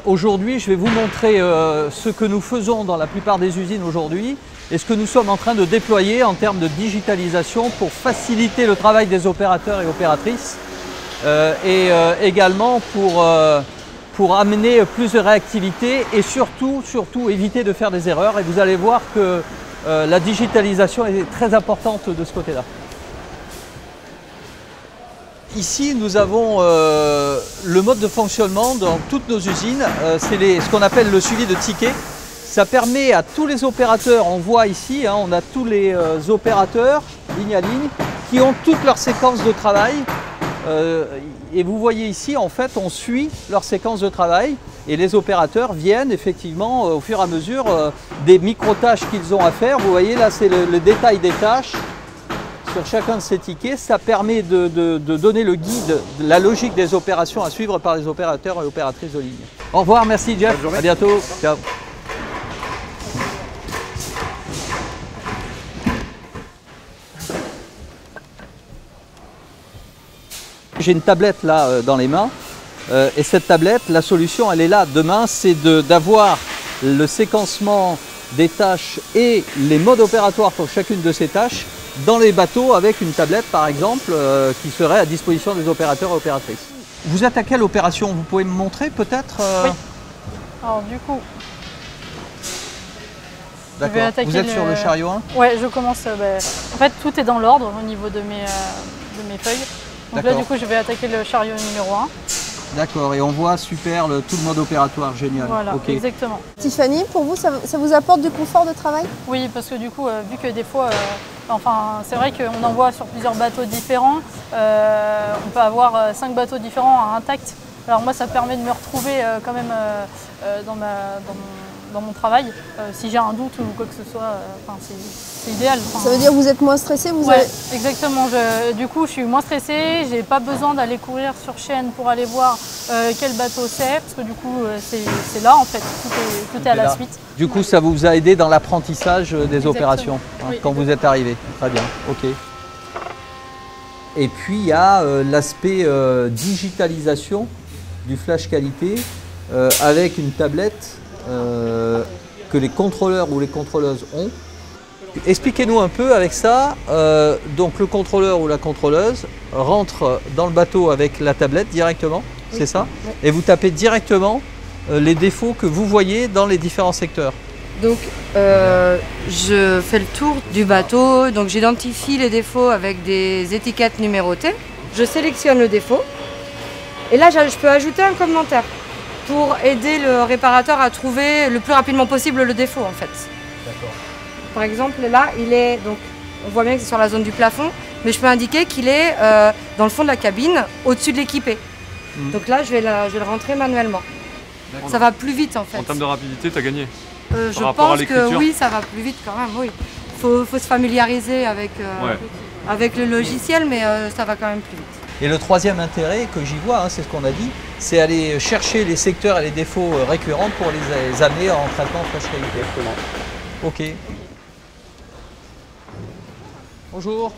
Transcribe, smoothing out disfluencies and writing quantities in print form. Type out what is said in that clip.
Aujourd'hui, je vais vous montrer ce que nous faisons dans la plupart des usines aujourd'hui et ce que nous sommes en train de déployer en termes de digitalisation pour faciliter le travail des opérateurs et opératrices et également pour amener plus de réactivité et surtout éviter de faire des erreurs. Et vous allez voir que la digitalisation est très importante de ce côté-là. Ici, nous avons le mode de fonctionnement dans toutes nos usines, c'est ce qu'on appelle le suivi de tickets. Ça permet à tous les opérateurs, on voit ici, on a tous les opérateurs, ligne à ligne, qui ont toutes leurs séquences de travail. Et vous voyez ici, en fait, on suit leurs séquences de travail et les opérateurs viennent effectivement au fur et à mesure des micro-tâches qu'ils ont à faire. Vous voyez là, c'est le détail des tâches. Sur chacun de ces tickets, ça permet de donner le guide, la logique des opérations à suivre par les opérateurs et opératrices de ligne. Au revoir, merci Jeff, à bientôt. Ciao. J'ai une tablette là dans les mains et cette tablette, la solution elle est là. Demain, c'est d'avoir le séquencement des tâches et les modes opératoires pour chacune de ces tâches dans les bateaux avec une tablette par exemple qui serait à disposition des opérateurs et opératrices. Vous êtes à quelle opération? Vous pouvez me montrer peut-être Oui. Alors du coup, d'accord. Vous êtes sur le chariot 1? Oui, je commence. En fait, tout est dans l'ordre au niveau de mes feuilles. Donc là, du coup, je vais attaquer le chariot numéro 1. D'accord, et on voit super tout le mode opératoire, génial. Voilà, okay. Exactement. Tiffany, pour vous, ça vous apporte du confort de travail? Oui, parce que du coup, vu que des fois, c'est vrai qu'on envoie sur plusieurs bateaux différents, on peut avoir 5 bateaux différents intacts. Alors moi, ça permet de me retrouver quand même dans mon travail. Si j'ai un doute ou quoi que ce soit, c'est idéal. Ça veut dire que vous êtes moins stressé? Exactement. Du coup, je suis moins stressée. J'ai pas besoin d'aller courir sur chaîne pour aller voir quel bateau c'est, parce que du coup, c'est là en fait. Tout est à la suite. Du coup, ça vous a aidé dans l'apprentissage des opérations quand vous êtes arrivé. Très bien, ok. Et puis, il y a l'aspect digitalisation du flash qualité avec une tablette que les contrôleurs ou les contrôleuses ont. Expliquez-nous un peu avec ça. Donc le contrôleur ou la contrôleuse rentre dans le bateau avec la tablette directement, oui. C'est ça? Oui. Et vous tapez directement les défauts que vous voyez dans les différents secteurs. Donc je fais le tour du bateau, donc j'identifie les défauts avec des étiquettes numérotées. Je sélectionne le défaut et là je peux ajouter un commentaire pour aider le réparateur à trouver le plus rapidement possible le défaut en fait. D'accord. Par exemple là, il est, donc on voit bien que c'est sur la zone du plafond, mais je peux indiquer qu'il est dans le fond de la cabine, au-dessus de l'équipé. Donc là, je vais le rentrer manuellement. Ça va plus vite en fait. En termes de rapidité, tu as gagné? Je pense que oui, ça va plus vite quand même, oui. Faut se familiariser avec le logiciel, mais ça va quand même plus vite. Et le troisième intérêt que j'y vois, c'est ce qu'on a dit, c'est aller chercher les secteurs et les défauts récurrents pour les amener en traitement flash qualité. Ok. Bonjour.